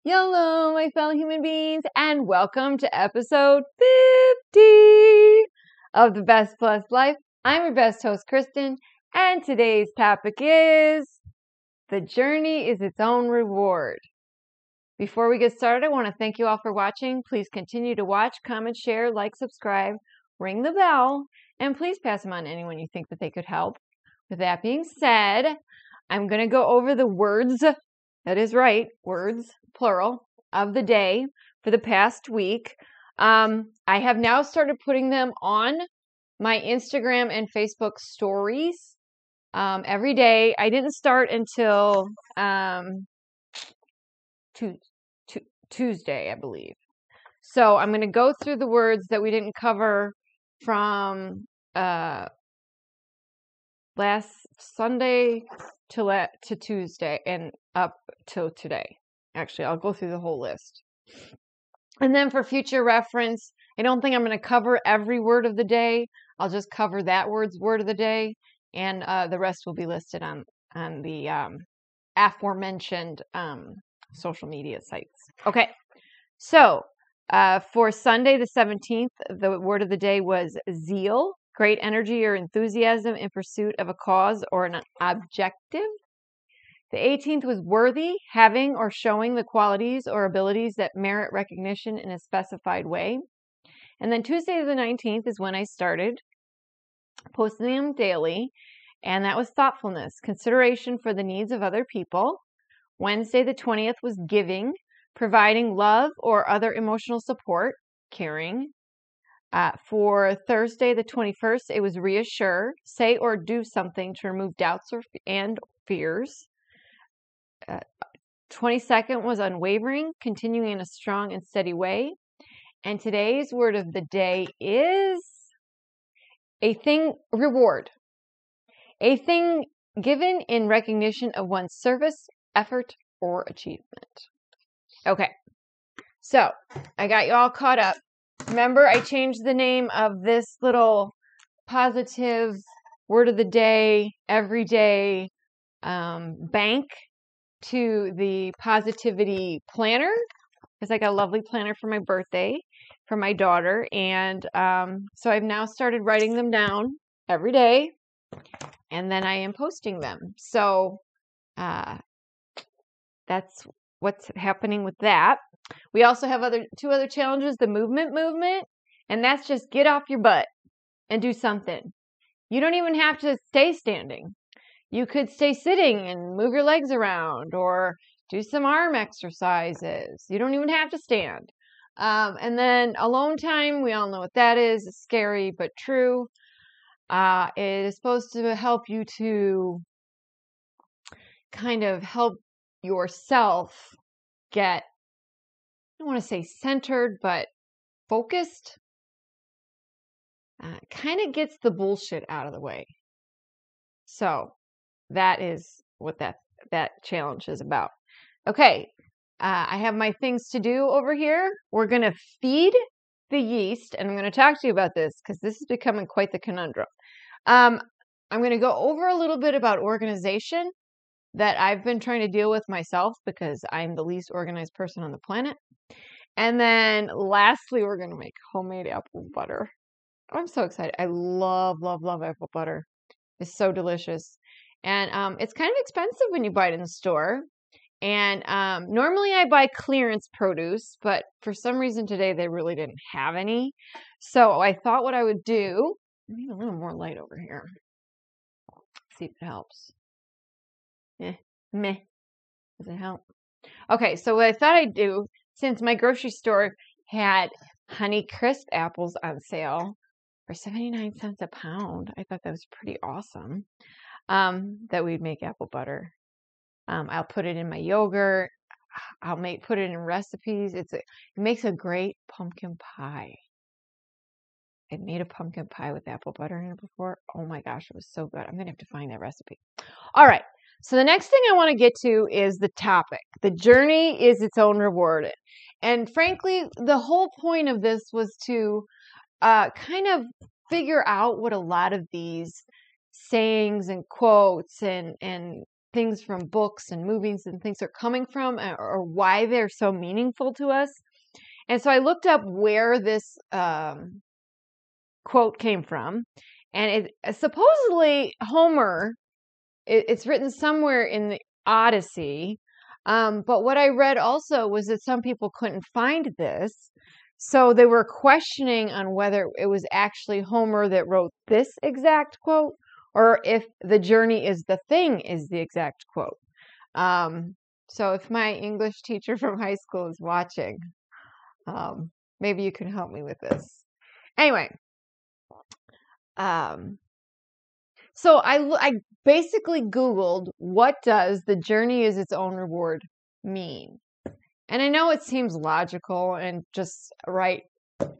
Hello, my fellow human beings, and welcome to episode 50 of The Best Plus Life. I'm your best host, Kristen, and today's topic is the journey is its own reward. Before we get started, I want to thank you all for watching. Please continue to watch, comment, share, like, subscribe, ring the bell, and please pass them on to anyone you think that they could help. With that being said, I'm going to go over the words, that is right, words, plural, of the day for the past week. I have now started putting them on my Instagram and Facebook stories every day. I didn't start until Tuesday, I believe. So I'm going to go through the words that we didn't cover from last Sunday to Tuesday and up till today. Actually, I'll go through the whole list. And then for future reference, I don't think I'm going to cover every word of the day. I'll just cover that word of the day, and the rest will be listed on the aforementioned social media sites. Okay, so for Sunday the 17th, the word of the day was zeal. Great energy or enthusiasm in pursuit of a cause or an objective. The 18th was worthy, having or showing the qualities or abilities that merit recognition in a specified way. And then Tuesday the 19th is when I started posting them daily, and that was thoughtfulness, consideration for the needs of other people. Wednesday the 20th was giving, providing love or other emotional support, caring. For Thursday the 21st, it was reassure, say or do something to remove doubts and fears. 22nd was unwavering, continuing in a strong and steady way. And today's word of the day is reward. A thing given in recognition of one's service, effort, or achievement. Okay, so I got you all caught up. Remember, I changed the name of this little positive word of the day, everyday bank to the positivity planner, because I got a lovely planner for my birthday for my daughter. And so I've now started writing them down every day, and then I am posting them. So that's what's happening with that. We also have two other challenges, the movement, and that's just get off your butt and do something. You don't even have to stay standing. You could stay sitting and move your legs around or do some arm exercises. You don't even have to stand. And then alone time, we all know what that is. It's scary, but true. It is supposed to help you to kind of help yourself get, I don't want to say centered, but focused. Kind of gets the bullshit out of the way. So that is what that challenge is about. Okay, I have my things to do over here. We're going to feed the yeast, and I'm going to talk to you about this because this is becoming quite the conundrum. I'm going to go over a little bit about organization that I've been trying to deal with myself because I'm the least organized person on the planet. And then lastly, we're going to make homemade apple butter. I'm so excited. I love apple butter. It's so delicious. And it's kind of expensive when you buy it in the store. And normally I buy clearance produce, but for some reason today they really didn't have any. So I thought what I would do, I need a little more light over here. See if it helps. Meh. Does it help? Okay, so what I thought I'd do, since my grocery store had Honey Crisp apples on sale for 79 cents a pound, I thought that was pretty awesome, that we'd make apple butter. I'll put it in my yogurt. I'll put it in recipes. It makes a great pumpkin pie. I made a pumpkin pie with apple butter in it before. Oh my gosh, it was so good. I'm going to have to find that recipe. All right. So the next thing I want to get to is the topic. The journey is its own reward. And frankly, the whole point of this was to kind of figure out what a lot of these sayings and quotes and things from books and movies and things are coming from, or why they're so meaningful to us. And so I looked up where this quote came from, and it supposedly Homer. It's written somewhere in the Odyssey, but what I read also was that some people couldn't find this, so they were questioning on whether it was actually Homer that wrote this exact quote, or if the journey is the thing is the exact quote. So if my English teacher from high school is watching, maybe you can help me with this. Anyway, so I basically Googled, what does the journey is its own reward mean? And I know it seems logical and just right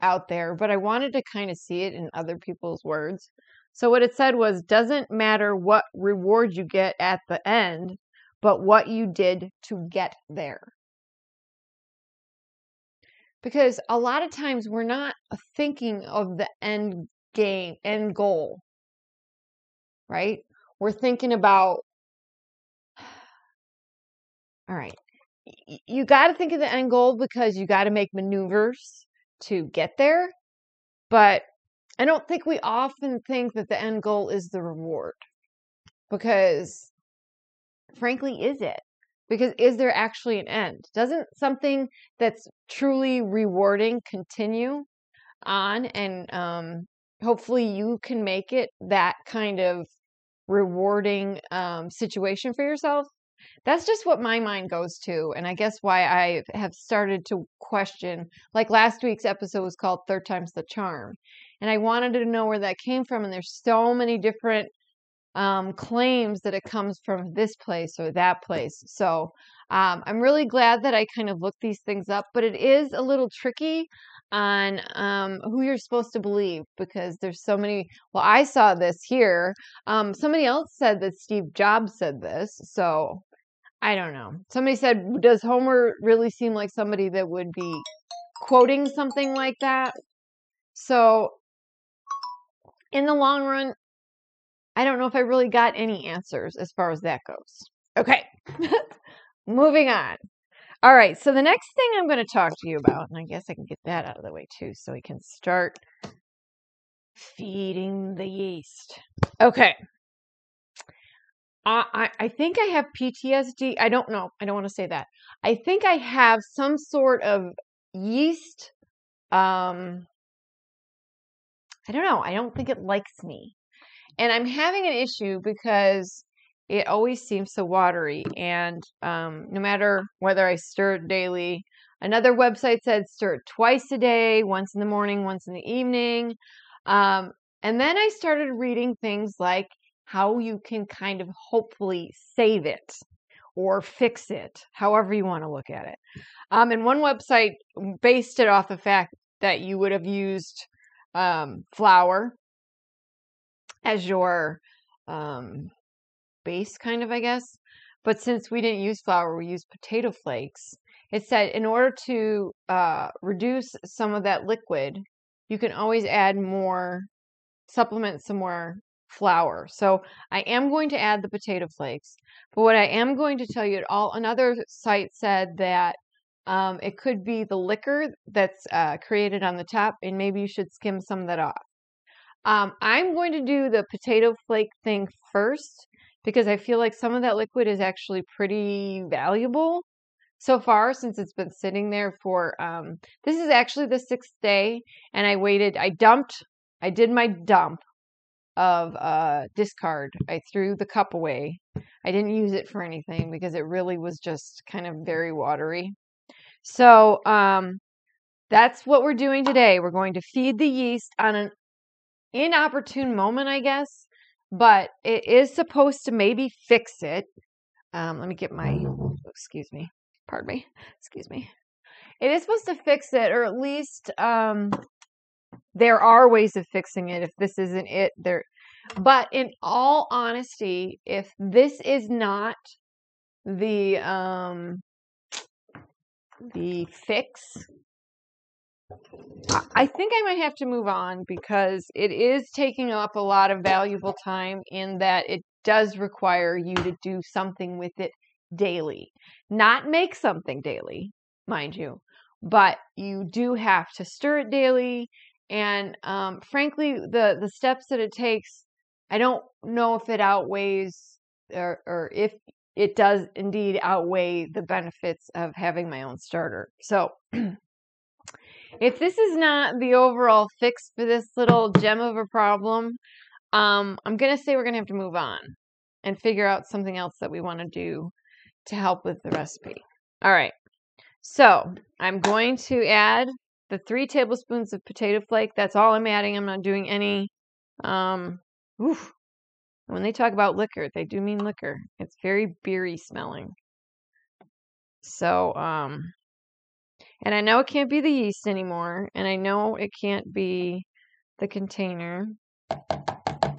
out there, but I wanted to kind of see it in other people's words. So what it said was, doesn't matter what reward you get at the end, but what you did to get there. Because a lot of times we're not thinking of the end goal, right? We're thinking about, all right, you got to think of the end goal because you got to make maneuvers to get there. But I don't think we often think that the end goal is the reward, because frankly, is it? Because is there actually an end? Doesn't something that's truly rewarding continue on, and hopefully you can make it that kind of rewarding situation for yourself? That's just what my mind goes to, and I guess why I have started to question, like last week's episode was called Third Time's the Charm, and I wanted to know where that came from, and there's so many different claims that it comes from this place or that place. So I'm really glad that I kind of looked these things up, but it is a little tricky on who you're supposed to believe, because there's so many. Well, I saw this here. Somebody else said that Steve Jobs said this, so I don't know. Somebody said, does Homer really seem like somebody that would be quoting something like that? So in the long run, I don't know if I really got any answers as far as that goes. Okay, moving on. All right, so the next thing I'm going to talk to you about, and I guess I can get that out of the way too, so we can start feeding the yeast. Okay. I think I have PTSD. I don't know. I don't want to say that. I think I have some sort of yeast. I don't know. I don't think it likes me. And I'm having an issue because it always seems so watery. And no matter whether I stir it daily, another website said stir it twice a day, once in the morning, once in the evening. And then I started reading things like how you can kind of hopefully save it or fix it, however you want to look at it. And one website based it off the fact that you would have used flour as your base, kind of, I guess. But since we didn't use flour, we used potato flakes. It said in order to reduce some of that liquid, you can always add more, supplement some more flour. So I am going to add the potato flakes. But what I am going to tell you, another site said that it could be the liquor that's created on the top, and maybe you should skim some of that off. I'm going to do the potato flake thing first, because I feel like some of that liquid is actually pretty valuable so far, since it's been sitting there for, this is actually the 6th day, and I did my dump of discard. I threw the cup away. I didn't use it for anything because it really was just kind of very watery. So that's what we're doing today. We're going to feed the yeast on an inopportune moment, I guess, but it is supposed to maybe fix it. Let me get my, excuse me. It is supposed to fix it, or at least there are ways of fixing it if this isn't it. But in all honesty, if this is not the fix, I think I might have to move on, because it is taking up a lot of valuable time in that it does require you to do something with it daily. Not make something daily, mind you, but you do have to stir it daily. And frankly, the steps that it takes, I don't know if it outweighs or if it does indeed outweigh the benefits of having my own starter. So if this is not the overall fix for this little gem of a problem, I'm going to say we're going to have to move on and figure out something else that we want to do to help with the recipe. All right. So I'm going to add the 3 tablespoons of potato flake. That's all I'm adding. I'm not doing any, when they talk about liquor, they do mean liquor. It's very beery smelling. So, and I know it can't be the yeast anymore. And I know it can't be the container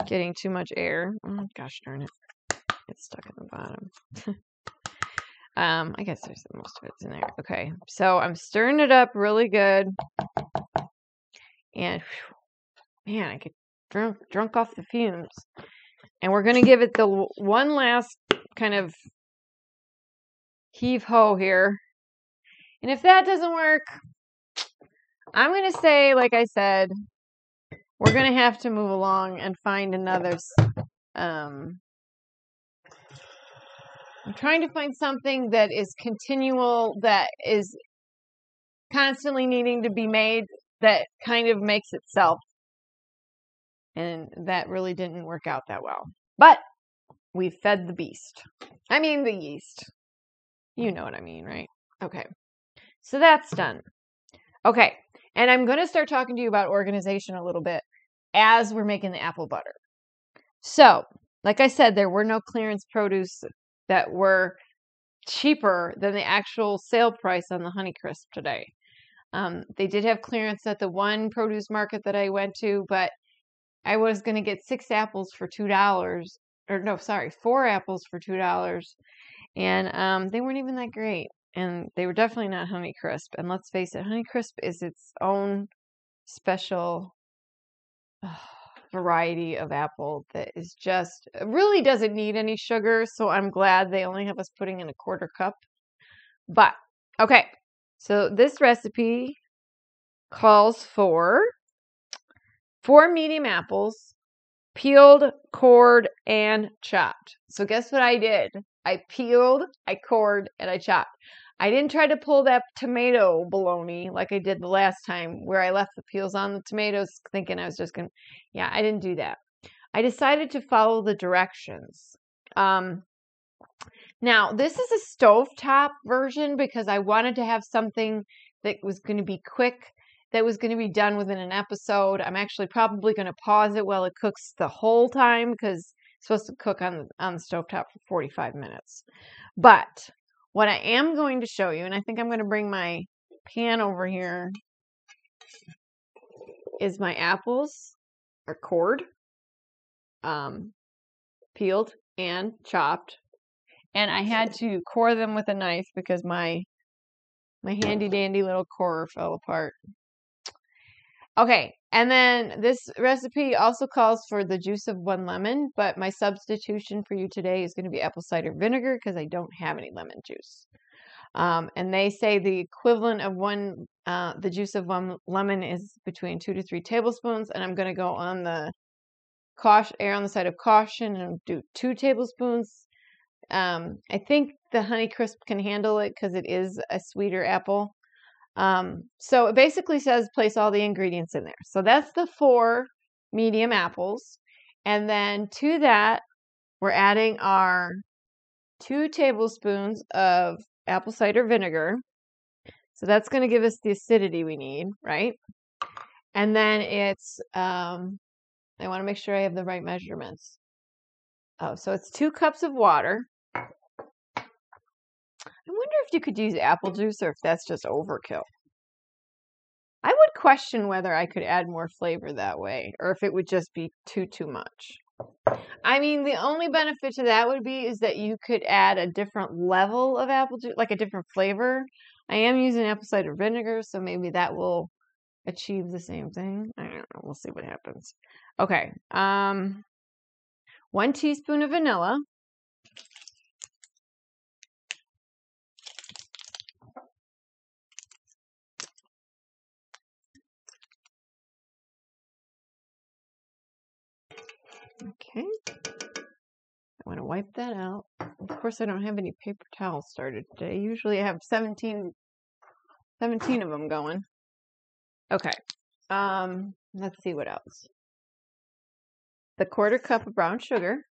getting too much air. Oh, gosh darn it. It's stuck at the bottom. I guess there's most of it's in there. Okay. So I'm stirring it up really good. And man, I get drunk off the fumes. And we're going to give it the one last kind of heave-ho here. And if that doesn't work, I'm going to say, like I said, we're going to have to move along and find another. I'm trying to find something that is continual, that is constantly needing to be made, that kind of makes itself. And that really didn't work out that well. But we fed the beast. I mean the yeast. You know what I mean, right? Okay. So that's done. Okay. And I'm going to start talking to you about organization a little bit as we're making the apple butter. So, like I said, there were no clearance produce that were cheaper than the actual sale price on the Honeycrisp today. They did have clearance at the one produce market that I went to, but I was going to get 4 apples for $2. And they weren't even that great. And they were definitely not Honeycrisp. And let's face it, Honeycrisp is its own special variety of apple that is just, really doesn't need any sugar. So I'm glad they only have us putting in a 1/4 cup. But, okay. So this recipe calls for 4 medium apples, peeled, cored, and chopped. So guess what I did? I peeled, I cored, and I chopped. I didn't try to pull that tomato baloney like I did the last time where I left the peels on the tomatoes thinking I was just going to, I didn't do that. I decided to follow the directions. Now, this is a stovetop version because I wanted to have something that was going to be quick, that was going to be done within an episode. I'm actually probably going to pause it while it cooks the whole time because it's supposed to cook on the stovetop for 45 minutes. But what I am going to show you, and I think I'm going to bring my pan over here, is my apples are cored, peeled, and chopped. And I had to core them with a knife because my handy dandy little corer fell apart. Okay, and then this recipe also calls for the juice of 1 lemon, but my substitution for you today is going to be apple cider vinegar because I don't have any lemon juice. And they say the equivalent of the juice of 1 lemon is between 2 to 3 tablespoons, and I'm going to go on the err on the side of caution and do 2 tablespoons. I think the Honeycrisp can handle it because it is a sweeter apple. So it basically says place all the ingredients in there. So that's the 4 medium apples. And then to that, we're adding our 2 tablespoons of apple cider vinegar. So that's going to give us the acidity we need, right? And then it's, I want to make sure I have the right measurements. Oh, so it's 2 cups of water. I wonder if you could use apple juice or if that's just overkill. I would question whether I could add more flavor that way or if it would just be too much. I mean, the only benefit to that would be is that you could add a different level of apple juice, like a different flavor. I am using apple cider vinegar, so maybe that will achieve the same thing. I don't know. We'll see what happens. Okay. 1 teaspoon of vanilla, okay, I want to wipe that out. Of course, I don't have any paper towels started today. Usually I have 17 of them going. Okay, let's see what else. The 1/4 cup of brown sugar.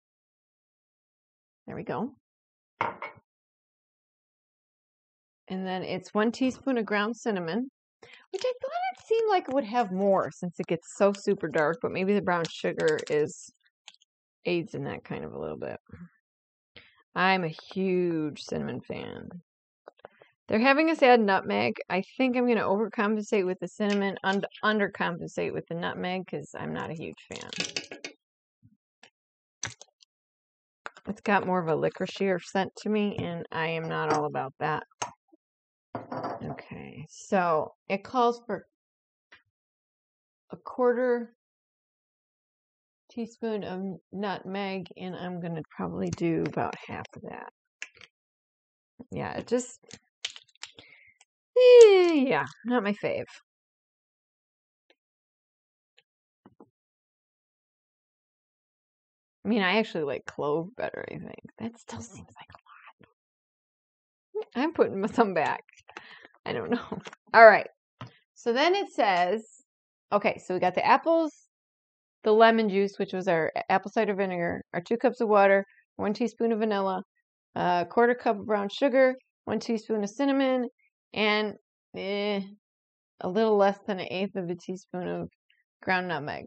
There we go. And then it's 1 teaspoon of ground cinnamon, which I thought it seemed like it would have more since it gets so super dark, but maybe the brown sugar aids in that kind of a little bit. I'm a huge cinnamon fan. They're having us add nutmeg. I think I'm going to overcompensate with the cinnamon, undercompensate with the nutmeg because I'm not a huge fan. It's got more of a licorice scent to me, and I am not all about that. Okay, so it calls for a 1/4 teaspoon of nutmeg, and I'm going to probably do about half of that. Yeah, it just, yeah, not my fave. I mean, I actually like clove better, I think. That still seems like a lot. I'm putting some back. I don't know. All right. So then it says, okay, so we got the apples, the lemon juice, which was our apple cider vinegar, our 2 cups of water, 1 teaspoon of vanilla, a 1/4 cup of brown sugar, 1 teaspoon of cinnamon, and a little less than 1/8 of a teaspoon of ground nutmeg.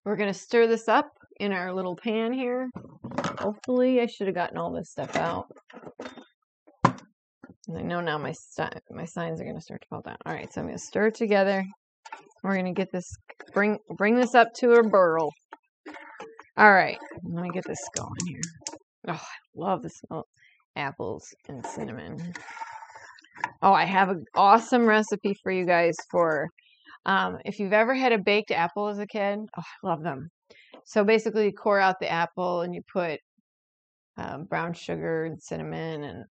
We're going to stir this up in our little pan here. Hopefully, I should have gotten all this stuff out. And I know now my signs are going to start to fall down. All right, so I'm going to stir it together. We're going to get this, bring this up to a boil. All right, let me get this going here. Oh, I love the smell of apples and cinnamon. Oh, I have an awesome recipe for you guys for if you've ever had a baked apple as a kid. Oh, I love them. So basically, you core out the apple and you put brown sugar and cinnamon and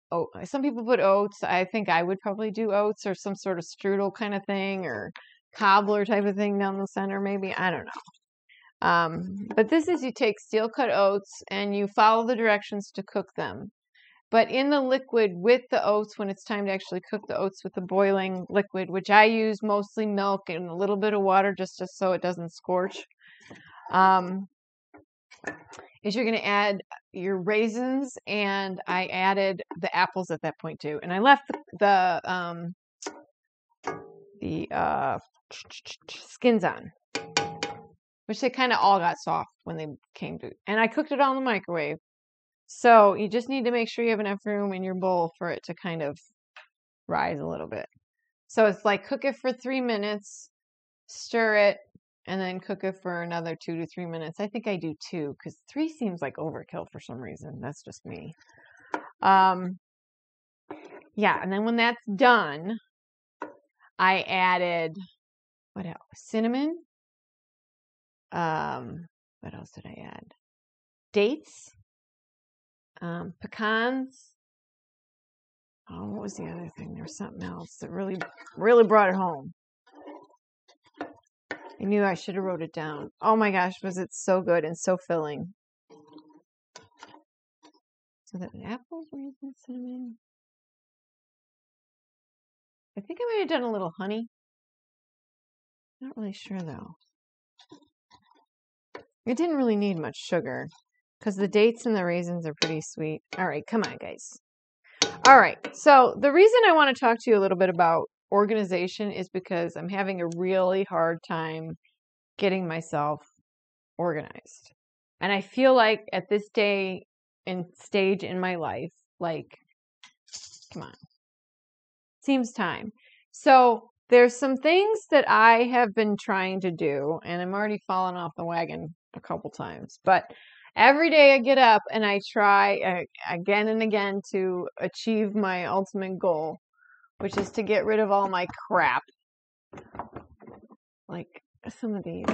some people put oats. I think I would probably do oats or some sort of strudel kind of thing or cobbler type of thing down the center, maybe. I don't know. But this is, you take steel cut oats and you follow the directions to cook them. But in the liquid with the oats, when it's time to actually cook the oats with the boiling liquid, which I use mostly milk and a little bit of water just so it doesn't scorch, is you're going to add your raisins, and I added the apples at that point too. And I left the skins on, which they kind of all got soft when they came to, and I cooked it all in the microwave. So you just need to make sure you have enough room in your bowl for it to kind of rise a little bit. So it's like cook it for 3 minutes, stir it, and then cook it for another 2 to 3 minutes. I think I do 2 because 3 seems like overkill for some reason. That's just me. Yeah, and then when that's done, I added, what else? Cinnamon. What else did I add? Dates. Pecans. Oh, what was the other thing? There was something else that really, really brought it home. I knew I should have wrote it down. Oh my gosh, was it so good and so filling. So the apples, raisins, cinnamon. I think I might have done a little honey. Not really sure though. It didn't really need much sugar because the dates and the raisins are pretty sweet. All right, come on, guys. All right, so the reason I want to talk to you a little bit about organization is because I'm having a really hard time getting myself organized. And I feel like at this day and stage in my life, like, come on, seems time. So there's some things that I have been trying to do, and I'm already falling off the wagon a couple times, but every day I get up and I try again and again to achieve my ultimate goal, which is to get rid of all my crap. Like some of these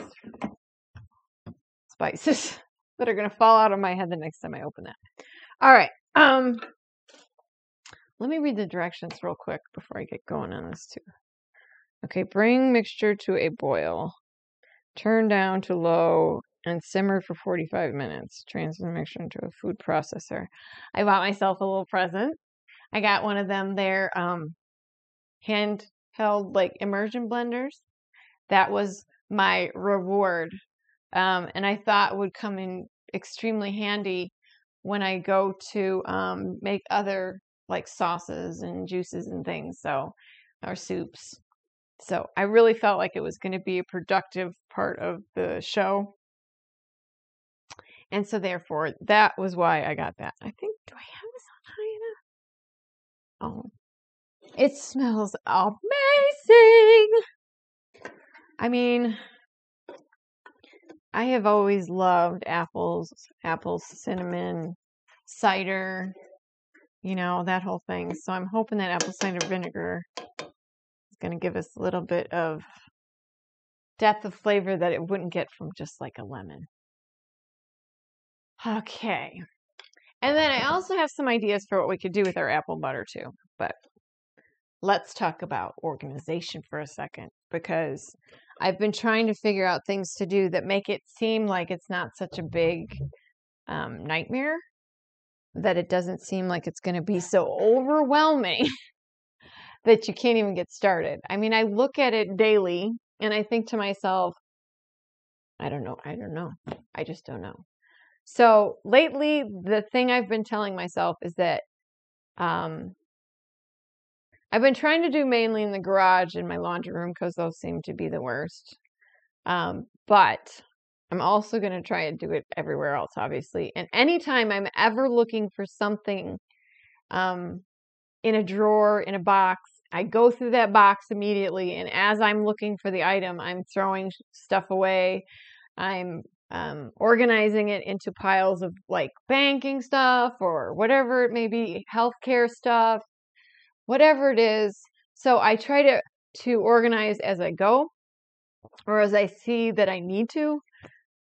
spices. that are going to fall out of my head the next time I open that. All right. Let me read the directions real quick before I get going on this too. Okay, bring mixture to a boil. Turn down to low and simmer for 45 minutes. Transfer the mixture into a food processor. I bought myself a little present. I got one of them there, handheld like immersion blenders. That was my reward. And I thought would come in extremely handy when I go to make other like sauces and juices and things, or soups. So I really felt like it was going to be a productive part of the show. And so therefore, that was why I got that. I think, do I have this on high enough? Oh, it smells amazing. I mean, I have always loved apples, cinnamon, cider, that whole thing. So I'm hoping that apple cider vinegar is going to give us a little bit of depth of flavor that it wouldn't get from just like a lemon. Okay. And then I also have some ideas for what we could do with our apple butter too. But let's talk about organization for a second, because I've been trying to figure out things to do that make it seem like it's not such a big nightmare, that it doesn't seem like it's going to be so overwhelming that you can't even get started. I mean, I look at it daily and I think to myself, I don't know. I just don't know. So lately, the thing I've been telling myself is that I've been trying to do mainly in the garage and my laundry room because those seem to be the worst. But I'm also going to try and do it everywhere else, obviously. And anytime I'm ever looking for something in a drawer, in a box, I go through that box immediately. And as I'm looking for the item, I'm throwing stuff away. I'm organizing it into piles of like banking stuff or whatever it may be, healthcare stuff, whatever it is. So I try to organize as I go, or as I see that I need to,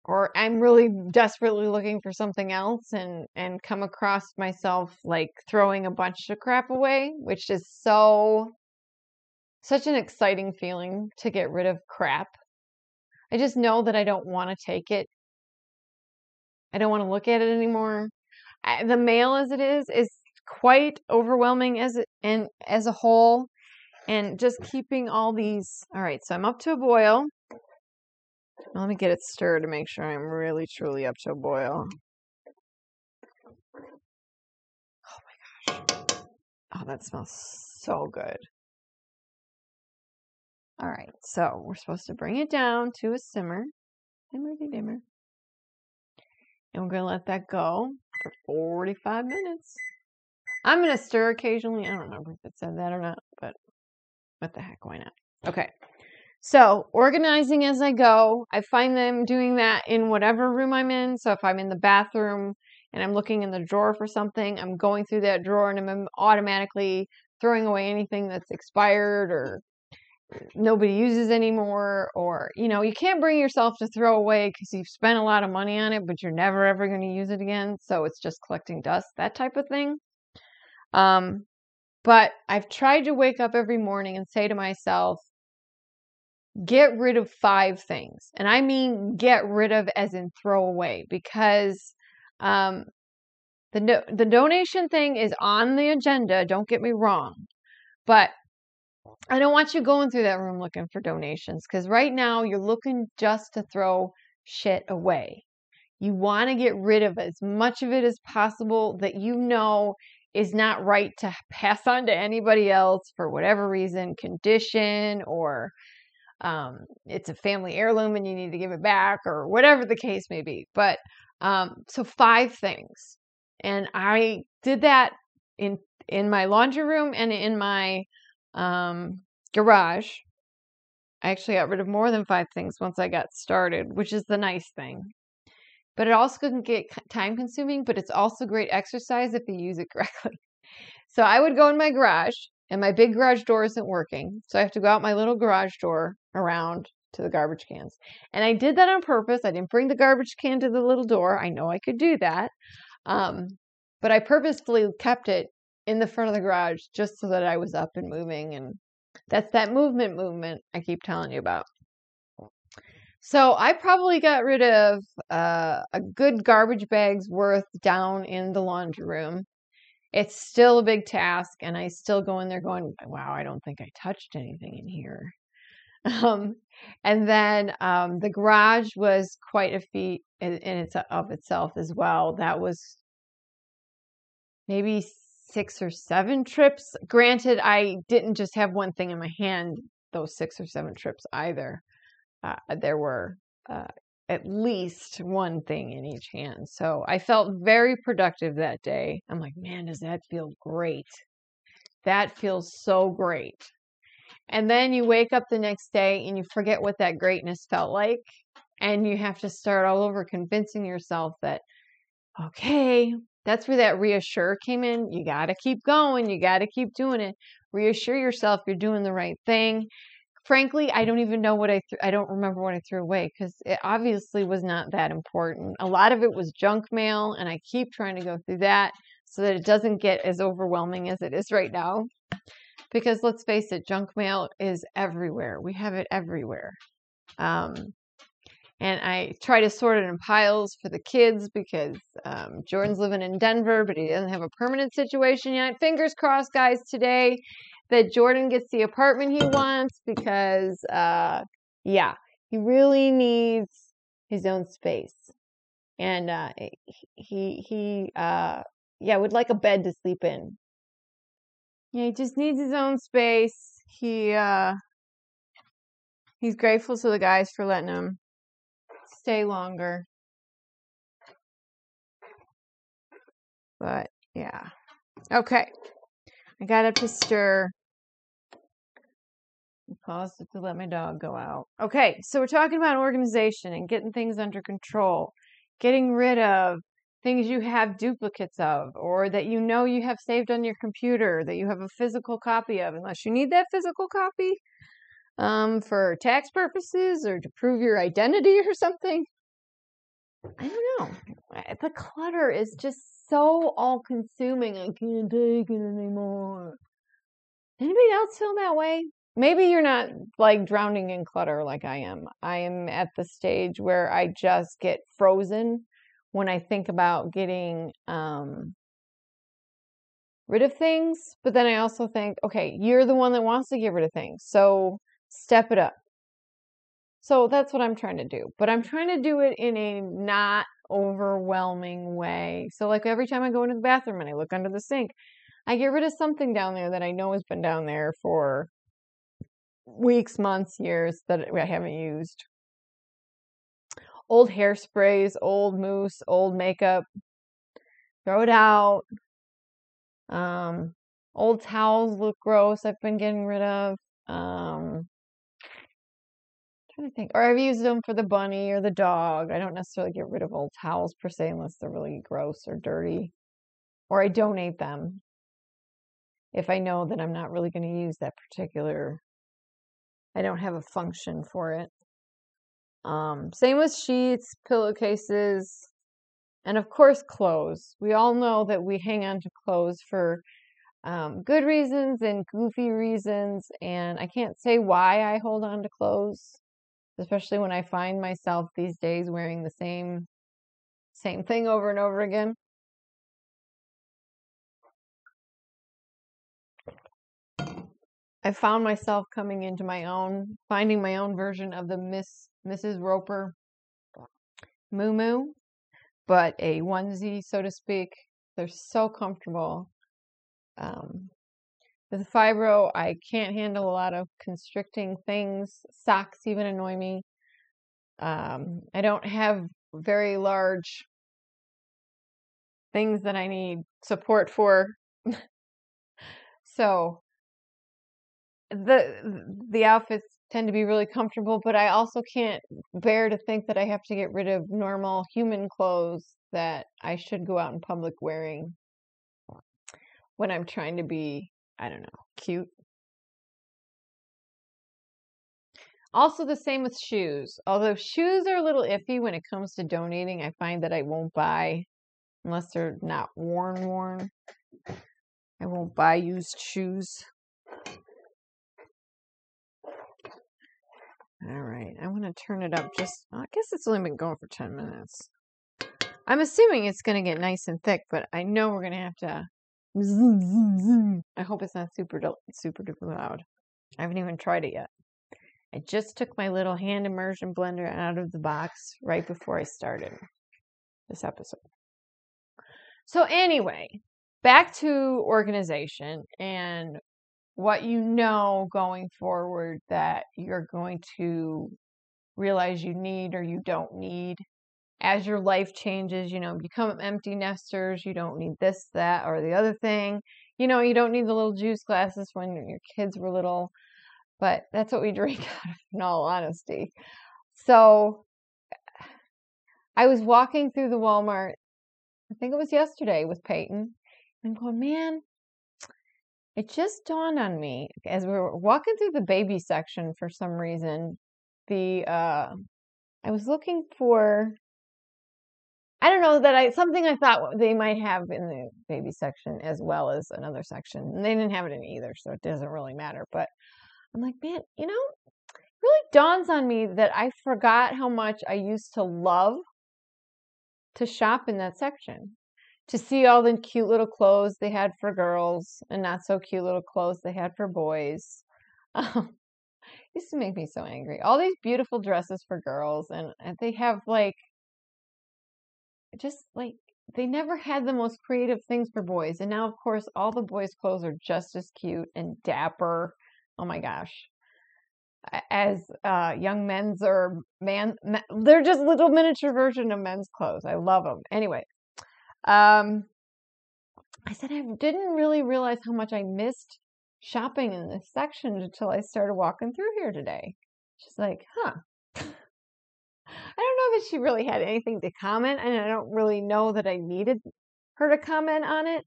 or I'm really desperately looking for something else and come across myself like throwing a bunch of crap away, which is such an exciting feeling to get rid of crap. I just know that I don't want to take it. I don't want to look at it anymore. The mail as it is quite overwhelming as a whole, and just keeping all these. All right, so I'm up to a boil. Let me get it stirred to make sure I'm really truly up to a boil. Oh my gosh. Oh, that smells so good. All right, so we're supposed to bring it down to a simmer. Dimmer. And we're going to let that go for 45 minutes. I'm going to stir occasionally. I don't remember if it said that or not, but what the heck, why not? Okay. So organizing as I go, I find them doing that in whatever room I'm in. So if I'm in the bathroom and I'm looking in the drawer for something, I'm going through that drawer and I'm automatically throwing away anything that's expired or nobody uses anymore, or, you can't bring yourself to throw away because you've spent a lot of money on it, but you're never ever going to use it again. So it's just collecting dust, that type of thing. But I've tried to wake up every morning and say to myself, get rid of 5 things. And I mean, get rid of as in throw away, because, the donation thing is on the agenda. Don't get me wrong, but I don't want you going through that room looking for donations, because right now you're looking just to throw shit away. You want to get rid of as much of it as possible that is not right to pass on to anybody else for whatever reason, condition, or it's a family heirloom and you need to give it back, or whatever the case may be. But so 5 things. And I did that in my laundry room and in my garage. I actually got rid of more than 5 things once I got started, which is the nice thing. But it also can get time consuming, but it's also great exercise if you use it correctly. So I would go in my garage, and my big garage door isn't working. So I have to go out my little garage door around to the garbage cans. And I did that on purpose. I didn't bring the garbage can to the little door. I know I could do that. But I purposefully kept it in the front of the garage just so that I was up and moving. And that's that movement I keep telling you about. So I probably got rid of a good garbage bag's worth down in the laundry room. It's still a big task, and I still go in there going, wow, I don't think I touched anything in here. And then the garage was quite a feat in of itself as well. That was maybe 6 or 7 trips. Granted, I didn't just have one thing in my hand those 6 or 7 trips either. There were at least one thing in each hand. So I felt very productive that day. I'm like, man, does that feel great? That feels so great. And then you wake up the next day and you forget what that greatness felt like. And you have to start all over convincing yourself that, okay, that's where that reassure came in. You got to keep going. You got to keep doing it. Reassure yourself you're doing the right thing. Frankly, I don't even know what I don't remember what I threw away because it obviously was not that important. A lot of it was junk mail, and I keep trying to go through that so that it doesn't get as overwhelming as it is right now. Because let's face it, junk mail is everywhere. We have it everywhere. And I try to sort it in piles for the kids because Jordan's living in Denver, but he doesn't have a permanent situation yet. Fingers crossed, guys, today that Jordan gets the apartment he wants because, he really needs his own space. And he would like a bed to sleep in. Yeah, he just needs his own space. He's grateful to the guys for letting him stay longer. But yeah. Okay. I got up to stir. I paused to let my dog go out. Okay, so we're talking about organization and getting things under control. Getting rid of things you have duplicates of, or that you know you have saved on your computer, that you have a physical copy of, unless you need that physical copy for tax purposes or to prove your identity or something. I don't know. The clutter is just so all-consuming. I can't take it anymore. Anybody else feel that way? Maybe you're not like drowning in clutter like I am. I am at the stage where I just get frozen when I think about getting rid of things. But then I also think, okay, you're the one that wants to get rid of things. So step it up. So that's what I'm trying to do. But I'm trying to do it in a not overwhelming way. So like every time I go into the bathroom and I look under the sink, I get rid of something down there that I know has been down there for weeks, months, years that I haven't used. Old hairsprays, old mousse, old makeup. Throw it out. Old towels look gross. I've been getting rid of. Trying to think. Or I've used them for the bunny or the dog. I don't necessarily get rid of old towels per se unless they're really gross or dirty. Or I donate them if I know that I'm not really going to use that particular. I don't have a function for it. Same with sheets, pillowcases, and of course clothes. We all know that we hang on to clothes for good reasons and goofy reasons, and I can't say why I hold on to clothes, especially when I find myself these days wearing the same thing over and over again. I found myself coming into finding my own version of the Mrs. Roper muumuu, but a onesie, so to speak. They're so comfortable. With fibro, I can't handle a lot of constricting things. Socks even annoy me. I don't have very large things that I need support for. So the outfits tend to be really comfortable, but I also can't bear to think that I have to get rid of normal human clothes that I should go out in public wearing when I'm trying to be, I don't know, cute. Also the same with shoes. Although shoes are a little iffy when it comes to donating, I find that I won't buy unless they're not worn. I won't buy used shoes. All right, I want to turn it up I guess it's only been going for 10 minutes. I'm assuming it's going to get nice and thick, but I know we're going to have to I hope it's not super duper loud. I haven't even tried it yet. I just took my little hand immersion blender out of the box right before I started this episode. So anyway, back to organization and what you know going forward that you're going to realize you need or you don't need as your life changes. Become empty nesters. You don't need this, that, or the other thing. You don't need the little juice glasses when your kids were little, but that's what we drink out of, in all honesty. So I was walking through the Walmart, I think it was yesterday, with Peyton, and going, man, it just dawned on me as we were walking through the baby section for some reason. I was looking for, I don't know, something I thought they might have in the baby section as well as another section. And they didn't have it in either, so it doesn't really matter. But I'm like, man, it really dawns on me that I forgot how much I used to love to shop in that section. To see all the cute little clothes they had for girls and not so cute little clothes they had for boys. Used to make me so angry. All these beautiful dresses for girls, and they have they never had the most creative things for boys. And now, of course, all the boys' clothes are just as cute and dapper. Oh my gosh. As young men's or they're just little miniature version of men's clothes. I love them. Anyway, I said I didn't really realize how much I missed shopping in this section until I started walking through here today. She's like, huh. I don't know that she really had anything to comment, and I don't really know that I needed her to comment on it.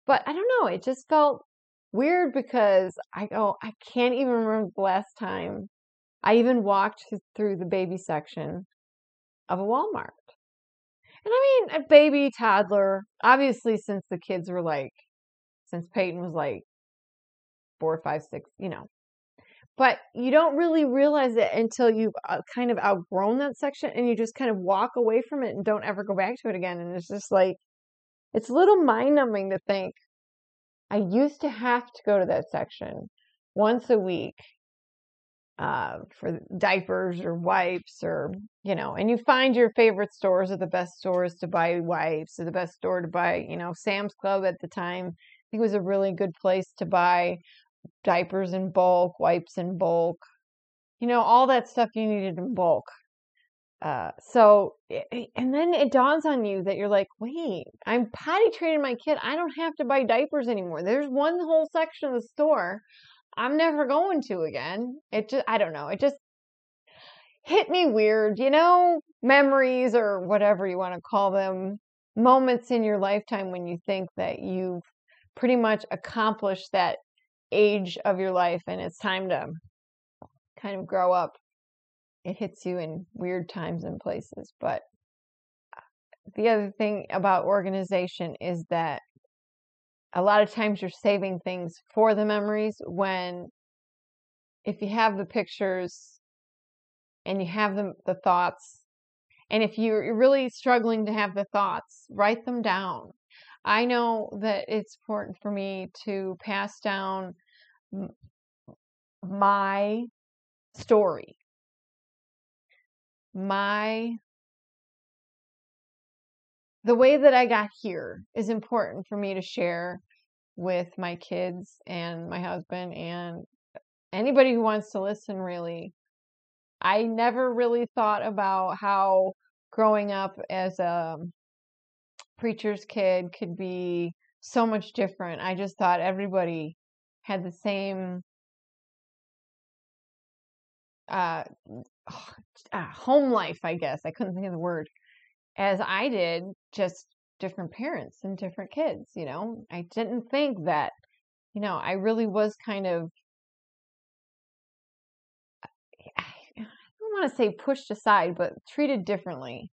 But I don't know. It just felt weird because I can't even remember the last time I even walked through the baby section of a Walmart. And I mean, a baby, toddler, obviously since Peyton was 4, 5, 6, but you don't really realize it until you've kind of outgrown that section and you just kind of walk away from it and don't ever go back to it again. And it's just it's a little mind numbing to think I used to have to go to that section once a week for diapers or wipes or, and you find your favorite stores are the best stores to buy wipes, or the best store to buy, Sam's Club at the time. I think it was a really good place to buy diapers in bulk, wipes in bulk, all that stuff you needed in bulk. And then it dawns on you that you're like, wait, I'm potty training my kid. I don't have to buy diapers anymore. There's one whole section of the store I'm never going to again. I don't know. It just hit me weird, memories or whatever you want to call them, moments in your lifetime when you think that you've pretty much accomplished that age of your life and it's time to kind of grow up. It hits you in weird times and places. But the other thing about organization is that a lot of times you're saving things for the memories if you have the pictures and you have the thoughts, and if you're really struggling to have the thoughts, write them down. I know that it's important for me to pass down my story, the way that I got here is important for me to share with my kids and my husband and anybody who wants to listen, really. I never really thought about how growing up as a preacher's kid could be so much different. I just thought everybody had the same home life, I guess. I couldn't think of the word. As I did, just different parents and different kids, I didn't think that, I really was kind of, want to say pushed aside, but treated differently.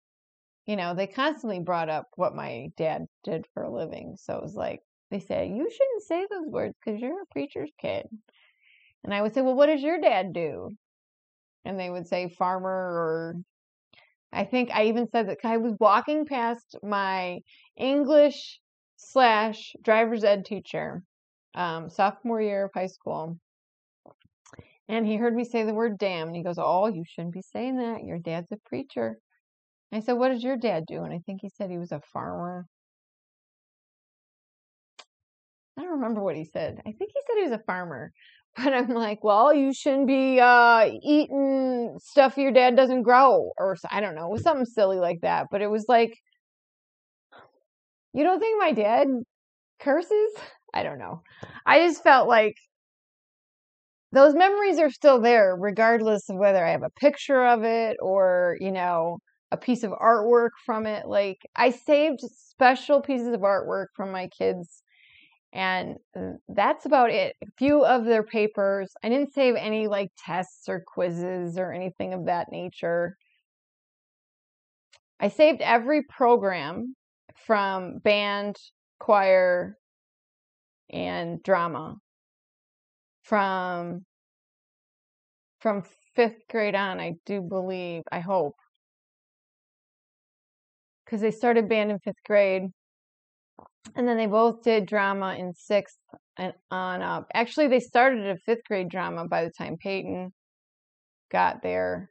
You know, they constantly brought up what my dad did for a living. So it was like, they said, you shouldn't say those words because you're a preacher's kid. And I would say, well, what does your dad do? And they would say farmer, or I think I even said that I was walking past my English / driver's ed teacher, sophomore year of high school. And he heard me say the word damn. And he goes, oh, you shouldn't be saying that. Your dad's a preacher. I said, what does your dad do? And I think he said he was a farmer. I don't remember what he said. I think he said he was a farmer. But I'm like, well, you shouldn't be eating stuff your dad doesn't grow. Or I don't know. It was something silly like that. But it was like, you don't think my dad curses? I don't know. I just felt like those memories are still there, regardless of whether I have a picture of it or, you know, a piece of artwork from it. Like, I saved special pieces of artwork from my kids, and that's about it. A few of their papers. I didn't save any like tests or quizzes or anything of that nature. I saved every program from band, choir, and drama from 5th grade on, I do believe, I hope. Because they started band in 5th grade. And then they both did drama in 6th and on up. Actually, they started a 5th grade drama by the time Peyton got there.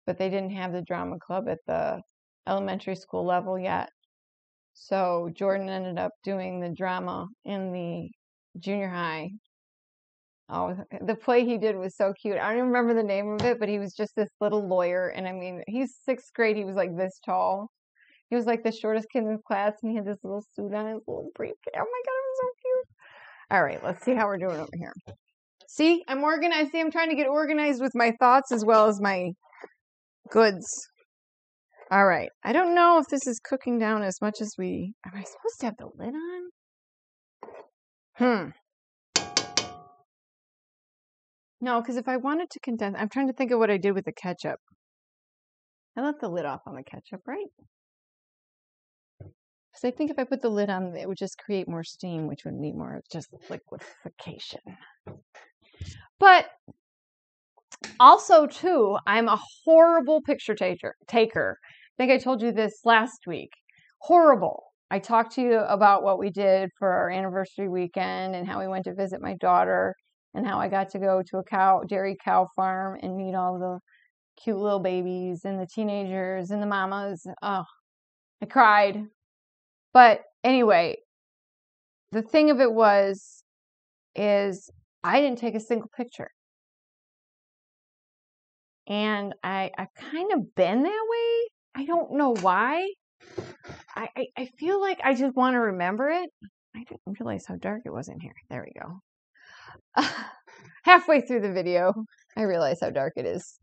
But they didn't have the drama club at the elementary school level yet. So Jordan ended up doing the drama in the junior high. Oh, the play he did was so cute. I don't even remember the name of it, but he was just this little lawyer. And I mean, he's 6th grade. He was like this tall. He was like the shortest kid in his class, and he had this little suit on, his little briefcase. Oh my God, it was so cute. All right, let's see how we're doing over here. See, I'm organized. See, I'm trying to get organized with my thoughts as well as my goods. All right. I don't know if this is cooking down as much as we... Am I supposed to have the lid on? No, because if I wanted to condense... I'm trying to think of what I did with the ketchup. I left the lid off on the ketchup, right? Because I think if I put the lid on, it would just create more steam, which would need more of just liquefaction. But also, too, I'm a horrible picture taker. I think I told you this last week. Horrible. I talked to you about what we did for our anniversary weekend and how we went to visit my daughter and how I got to go to a dairy cow farm and meet all the cute little babies and the teenagers and the mamas. Oh, I cried. But anyway, the thing of it is I didn't take a single picture. And I've kind of been that way. I don't know why. I feel like I just want to remember it. I didn't realize how dark it was in here. There we go. Halfway through the video, I realize how dark it is.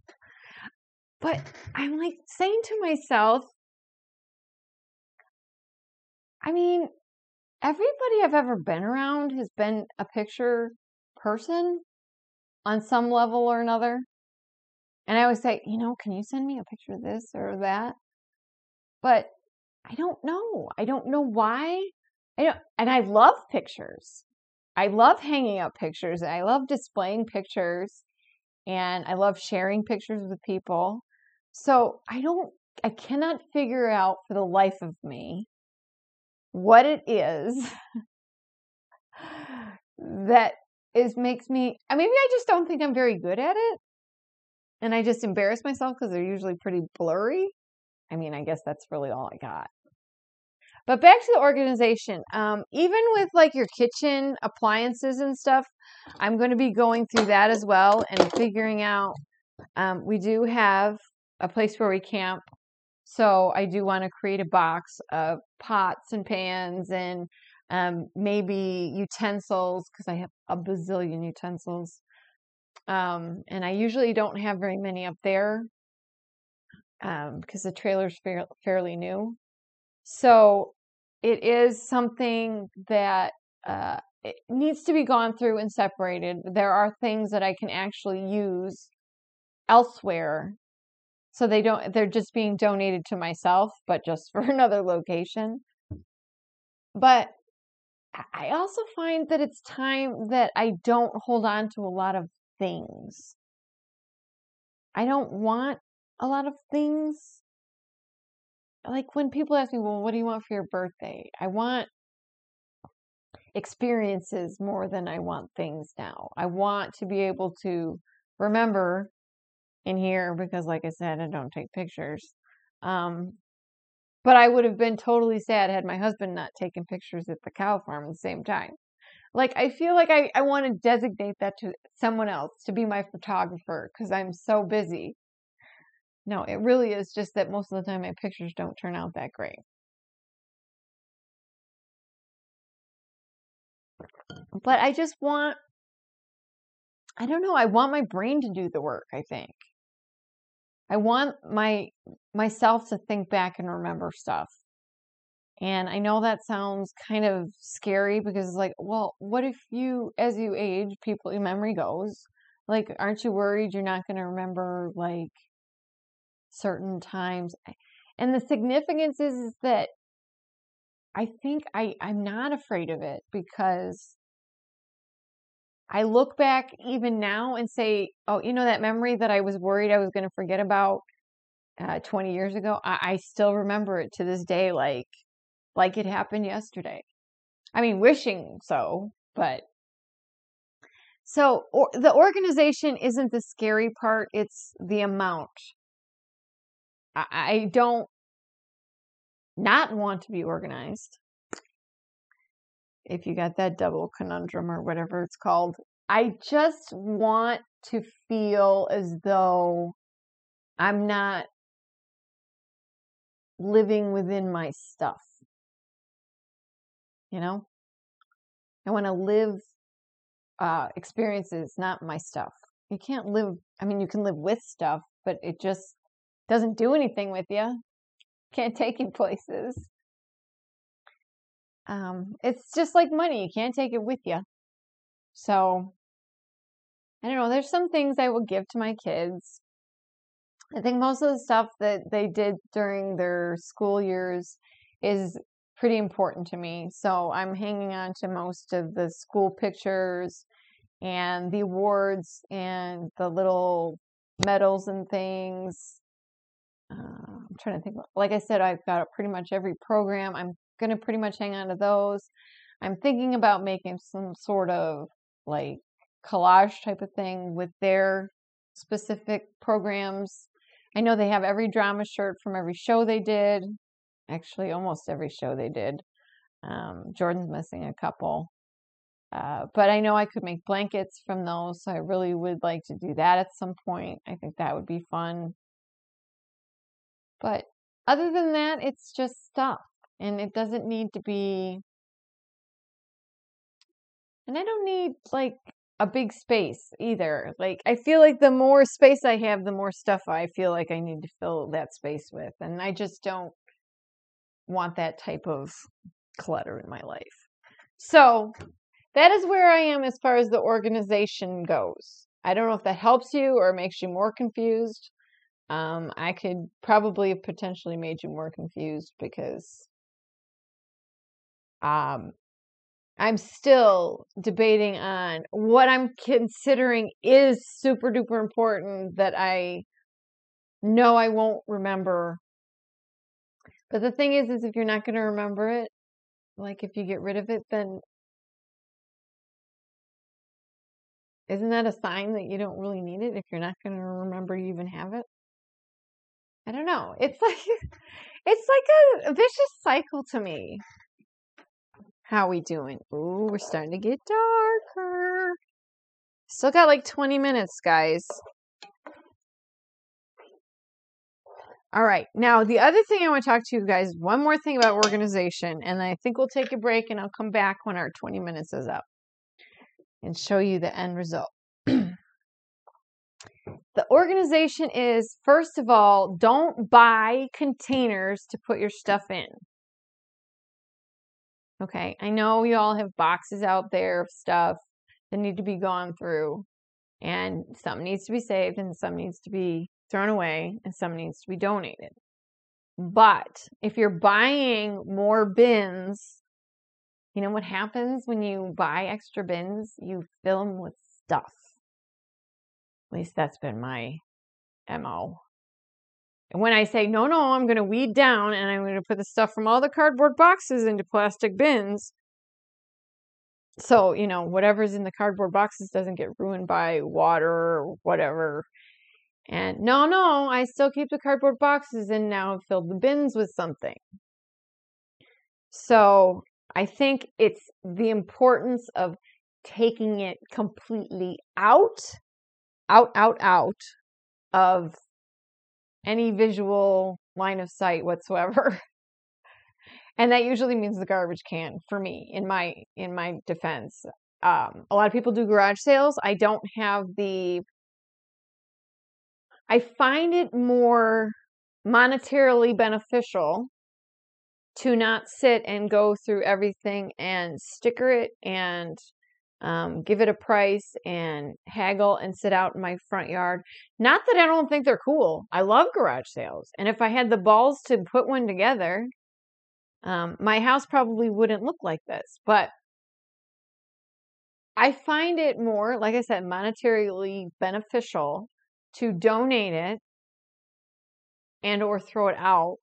But I'm like saying to myself, I mean, everybody I've ever been around has been a picture person on some level or another. And I always say, can you send me a picture of this or that? But I don't know. I don't know why. And I love pictures. I love hanging up pictures. I love displaying pictures. And I love sharing pictures with people. So I cannot figure out for the life of me what it is that makes me, maybe I just don't think I'm very good at it. And I just embarrass myself because they're usually pretty blurry. I guess that's really all I got. But back to the organization. Even with like your kitchen appliances and stuff, I'm going to be going through that as well and figuring out, we do have a place where we camp. So I do want to create a box of pots and pans and maybe utensils because I have a bazillion utensils. And I usually don't have very many up there because the trailer's fairly new. So it is something that it needs to be gone through and separated. There are things that I can actually use elsewhere So they're just being donated to myself, but just for another location. But I also find that it's time that I don't hold on to a lot of things. I don't want a lot of things. Like when people ask me, well, what do you want for your birthday? I want experiences more than I want things now. I want to be able to remember in here because, like I said, I don't take pictures. But I would have been totally sad had my husband not taken pictures at the cow farm at the same time. Like, I feel like I want to designate that to someone else to be my photographer because I'm so busy. No, it really is just that most of the time my pictures don't turn out that great. But I just want, I don't know, I want my brain to do the work, I think. I want myself to think back and remember stuff. And I know that sounds kind of scary because it's like, well, what if as you age, your memory goes? Like, aren't you worried you're not going to remember like certain times? And the significance is that I think I'm not afraid of it because I look back even now and say, oh, that memory that I was worried I was going to forget about 20 years ago, I still remember it to this day like it happened yesterday. I mean, wishing so, but so the organization isn't the scary part. It's the amount. I don't not want to be organized. If you got that double conundrum or whatever it's called, I just want to feel as though I'm not living within my stuff. I want to live experiences, not my stuff. You can't live, you can live with stuff, but it just doesn't do anything with you. Can't take you places. It's just like money. You can't take it with you. So, I don't know. There's some things I will give to my kids. I think most of the stuff that they did during their school years is pretty important to me. So I'm hanging on to most of the school pictures and the awards and the little medals and things. I'm trying to think. Like I said, I've got pretty much every program. I'm going to pretty much hang on to those. I'm thinking about making some sort of like collage type of thing with their specific programs. I know they have every drama shirt from every show they did. Actually, almost every show they did. Jordan's missing a couple. But I know I could make blankets from those, so I really would like to do that at some point. I think that would be fun. But other than that, it's just stuff. And it doesn't need to be... And I don't need, like, a big space either. Like, I feel like the more space I have, the more stuff I feel like I need to fill that space with. And I just don't want that type of clutter in my life. So that is where I am as far as the organization goes. I don't know if that helps you or makes you more confused. I could probably have potentially made you more confused because I'm still debating on what I'm considering is super duper important that I know I won't remember. But the thing is if you're not going to remember it, like if you get rid of it, then isn't that a sign that you don't really need it if you're not going to remember you even have it? I don't know. It's like a vicious cycle to me. How we doing? Ooh, we're starting to get darker. Still got like 20 minutes, guys. All right. Now, the other thing I want to talk to you guys, one more thing about organization, and I think we'll take a break and I'll come back when our 20 minutes is up and show you the end result. The organization is, first of all, don't buy containers to put your stuff in. Okay, I know you all have boxes out there of stuff that need to be gone through. And some needs to be saved, and some needs to be thrown away, and some needs to be donated. But if you're buying more bins, you know what happens when you buy extra bins? You fill them with stuff. At least that's been my MO. And when I say, no, I'm going to weed down and I'm going to put the stuff from all the cardboard boxes into plastic bins. So, you know, whatever's in the cardboard boxes doesn't get ruined by water or whatever. And no, I still keep the cardboard boxes and now I've filled the bins with something. So I think it's the importance of taking it completely out of any visual line of sight whatsoever. And that usually means the garbage can for me, in my defense. A lot of people do garage sales. I don't have I find it more monetarily beneficial to not sit and go through everything and sticker it and give it a price and haggle and sit out in my front yard. Not that I don't think they're cool. I love garage sales. And if I had the balls to put one together, my house probably wouldn't look like this. But I find it more, like I said, monetarily beneficial to donate it and or throw it out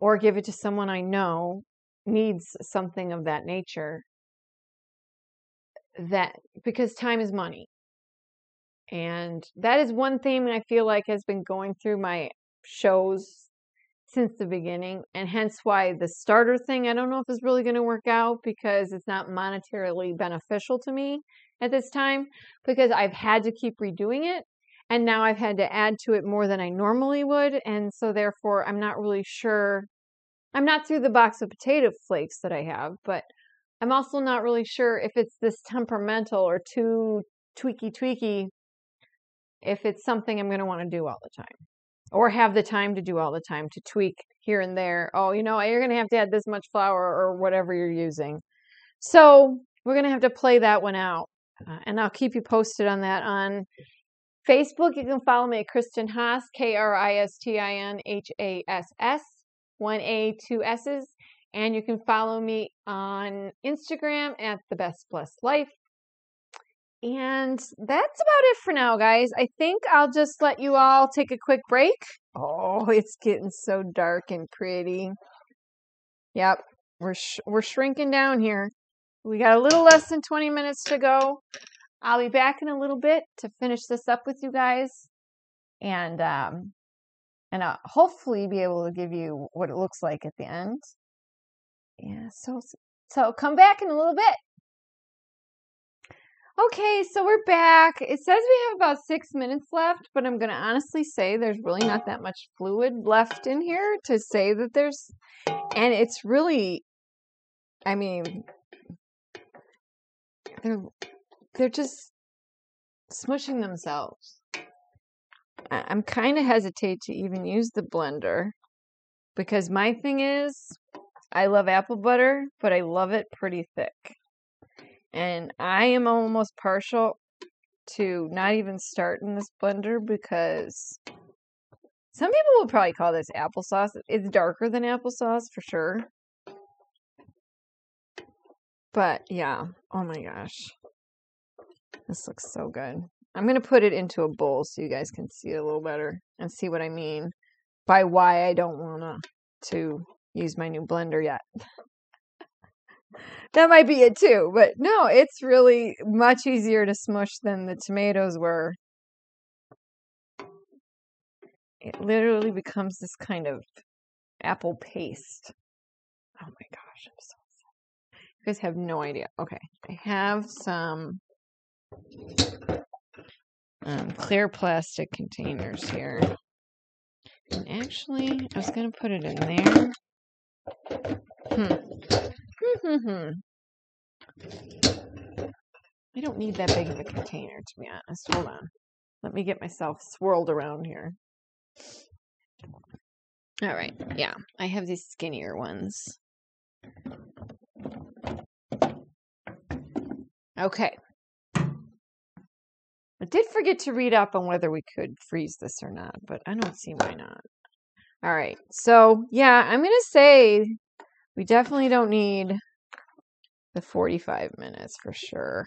or give it to someone I know needs something of that nature. That because time is money. And that is one theme I feel like has been going through my shows since the beginning, and hence why the starter thing I don't know if is really going to work out because it's not monetarily beneficial to me at this time, because I've had to keep redoing it and now I've had to add to it more than I normally would, and so therefore I'm not really sure. I'm not through the box of potato flakes that I have, but I'm also not really sure if it's this temperamental or too tweaky, if it's something I'm going to want to do all the time or have the time to do all the time, to tweak here and there. Oh, you know, you're going to have to add this much flour or whatever you're using. So we're going to have to play that one out. And I'll keep you posted on that. On Facebook, you can follow me at Kristen Haas, KristinHass, 1A, 2 S's. And you can follow me on Instagram at The Best Blessed Life. And that's about it for now, guys. I think I'll just let you all take a quick break. Oh, it's getting so dark and pretty. Yep, we're shrinking down here. We got a little less than 20 minutes to go. I'll be back in a little bit to finish this up with you guys. And I'll hopefully be able to give you what it looks like at the end. Yeah, so come back in a little bit. Okay, so we're back. It says we have about 6 minutes left, but I'm going to honestly say there's really not that much fluid left in here to say that there's, and it's really, I mean, they're just smushing themselves. I'm kind of hesitate to even use the blender because my thing is I love apple butter, but I love it pretty thick. And I am almost partial to not even starting this blender because some people will probably call this applesauce. It's darker than applesauce for sure. But yeah, oh my gosh. This looks so good. I'm going to put it into a bowl so you guys can see it a little better and see what I mean by why I don't want to use my new blender yet. That might be it too, but no, it's really much easier to smush than the tomatoes were. It literally becomes this kind of apple paste. Oh my gosh, I'm so excited. You guys have no idea. Okay, I have some clear plastic containers here. And actually, I was going to put it in there. I don't need that big of a container, to be honest. Hold on. Let me get myself swirled around here. All right. Yeah, I have these skinnier ones. Okay. I did forget to read up on whether we could freeze this or not, but I don't see why not. All right. So, yeah, I'm going to say we definitely don't need the 45 minutes for sure.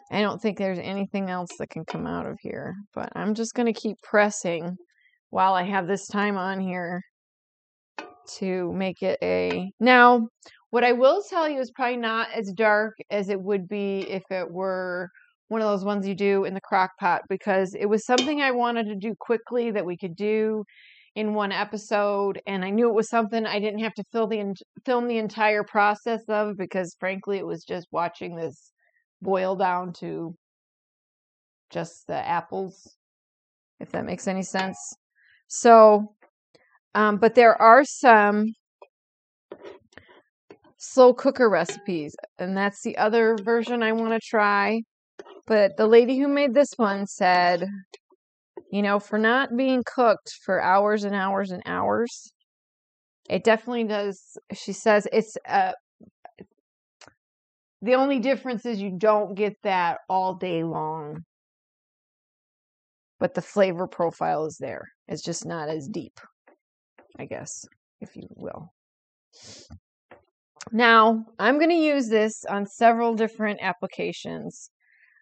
I don't think there's anything else that can come out of here, but I'm just going to keep pressing while I have this time on here to make it a... Now, what I will tell you is probably not as dark as it would be if it were one of those ones you do in the crock pot, because it was something I wanted to do quickly that we could do in one episode, and I knew it was something I didn't have to film the entire process of, because frankly it was just watching this boil down to just the apples, if that makes any sense. So, but there are some slow cooker recipes, and that's the other version I want to try. But the lady who made this one said, you know, for not being cooked for hours and hours and hours, it definitely does. She says it's the only difference is you don't get that all day long, but the flavor profile is there. It's just not as deep, I guess, if you will. Now, I'm going to use this on several different applications.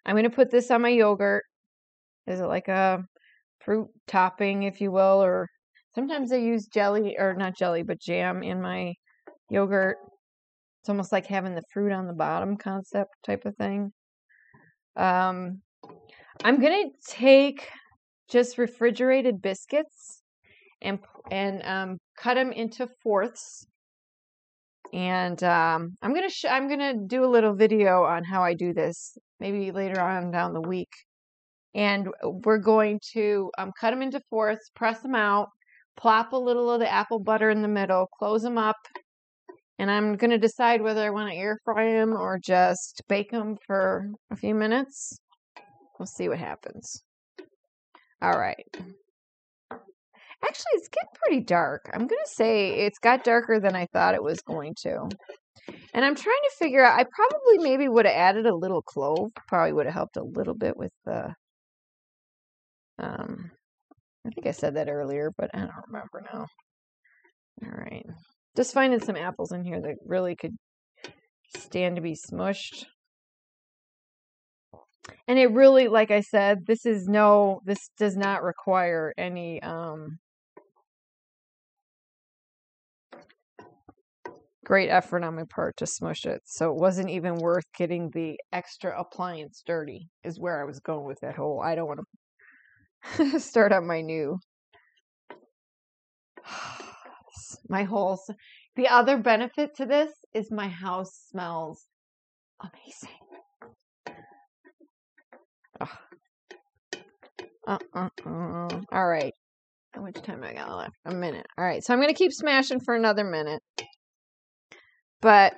I'm going to put this on my yogurt. Is it like a fruit topping, if you will, or sometimes I use jelly, or not jelly, but jam in my yogurt. It's almost like having the fruit on the bottom concept type of thing. I'm going to take just refrigerated biscuits and cut them into fourths. And I'm gonna do a little video on how I do this, maybe later on down the week. And we're going to cut them into fourths, press them out, plop a little of the apple butter in the middle, close them up, and I'm gonna decide whether I want to air fry them or just bake them for a few minutes. We'll see what happens. All right. Actually, it's getting pretty dark. I'm going to say it's got darker than I thought it was going to. And I'm trying to figure out, I probably maybe would have added a little clove. Probably would have helped a little bit with the, I think I said that earlier, but I don't remember now. All right. Just finding some apples in here that really could stand to be smushed. And it really, like I said, this does not require any, great effort on my part to smush it. So it wasn't even worth getting the extra appliance dirty, is where I was going with that whole, I don't want to start up my new, the other benefit to this is my house smells amazing. All right. How much time I got left? A minute. All right. So I'm going to keep smashing for another minute. But,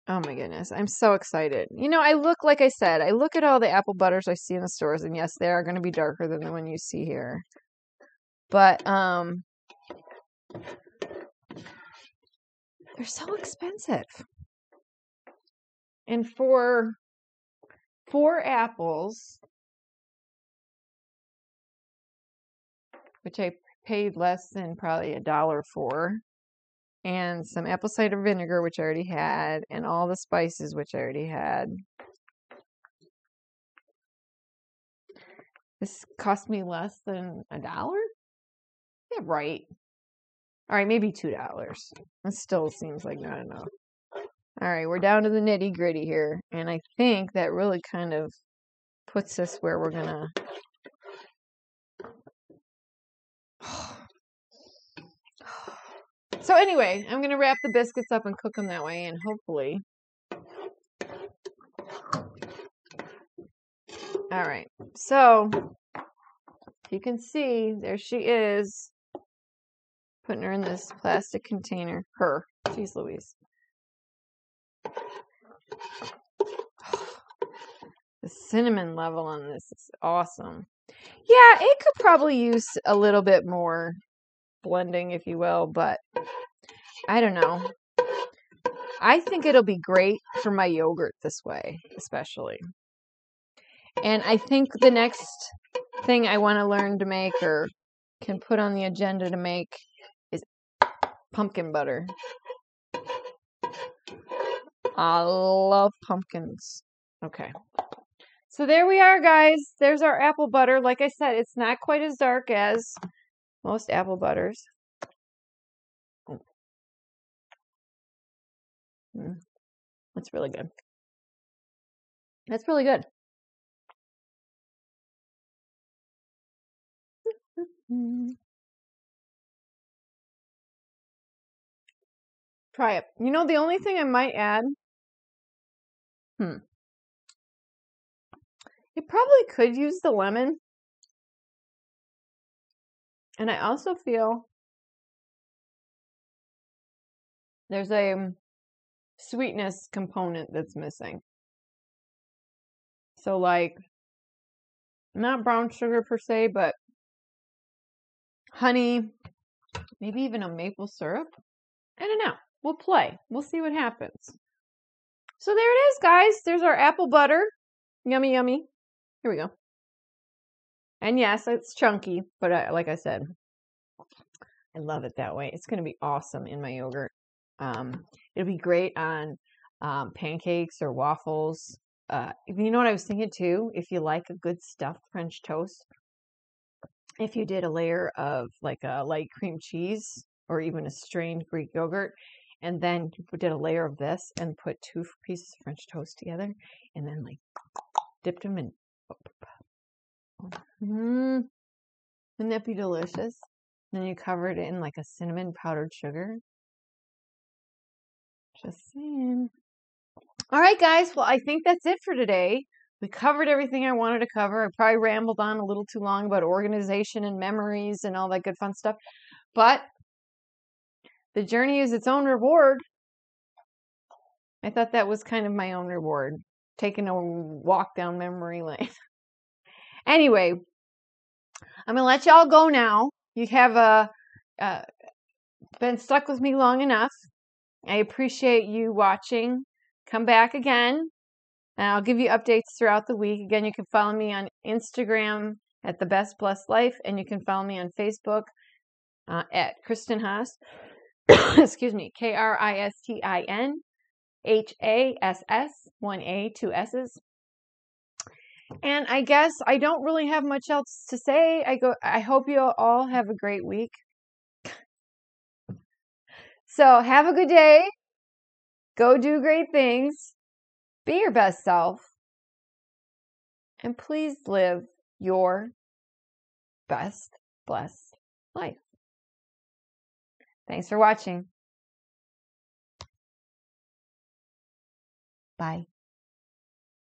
oh my goodness, I'm so excited. You know, I look at all the apple butters I see in the stores, and yes, they are going to be darker than the one you see here. But, they're so expensive. And for 4 apples, which I paid less than probably $1 for, and some apple cider vinegar, which I already had, and all the spices, which I already had. This cost me less than $1? Yeah, right. All right, maybe $2. That still seems like not enough. All right, we're down to the nitty gritty here, and I think that really kind of puts us where we're gonna... So anyway, I'm going to wrap the biscuits up and cook them that way, and hopefully... All right, so you can see, there she is, putting her in this plastic container. Jeez Louise. The cinnamon level on this is awesome. Yeah, it could probably use a little bit more blending, if you will, but I don't know. I think it'll be great for my yogurt this way, especially. And I think the next thing I want to learn to make or can put on the agenda to make is pumpkin butter. I love pumpkins. Okay. So there we are, guys. There's our apple butter. Like I said, it's not quite as dark as most apple butters. That's really good. That's really good. Try it. You know, the only thing I might add, you probably could use the lemon. And I also feel there's a sweetness component that's missing. So like, not brown sugar per se, but honey, maybe even a maple syrup. I don't know. We'll play. We'll see what happens. So there it is, guys. There's our apple butter. Yummy, yummy. Here we go. And yes, it's chunky, but like I said, I love it that way. It's going to be awesome in my yogurt. It'll be great on pancakes or waffles. You know what I was thinking too? If you like a good stuffed French toast, if you did a layer of like a light cream cheese or even a strained Greek yogurt, and then you did a layer of this and put 2 pieces of French toast together, and then like dipped them in. Wouldn't that be delicious? And then you covered it in like a cinnamon powdered sugar. Just saying. All right, guys. Well, I think that's it for today. We covered everything I wanted to cover. I probably rambled on a little too long about organization and memories and all that good fun stuff. But the journey is its own reward. I thought that was kind of my own reward, taking a walk down memory lane. Anyway, I'm going to let y'all go now. You have been stuck with me long enough. I appreciate you watching. Come back again, and I'll give you updates throughout the week. Again, you can follow me on Instagram at The Best Blessed Life, and you can follow me on Facebook at Kristen Haas. Excuse me, KristinHass, 1 A, 2 S's. And I guess I don't really have much else to say. I hope you all have a great week. So have a good day. Go do great things. Be your best self. And please live your best blessed life. Thanks for watching. Bye.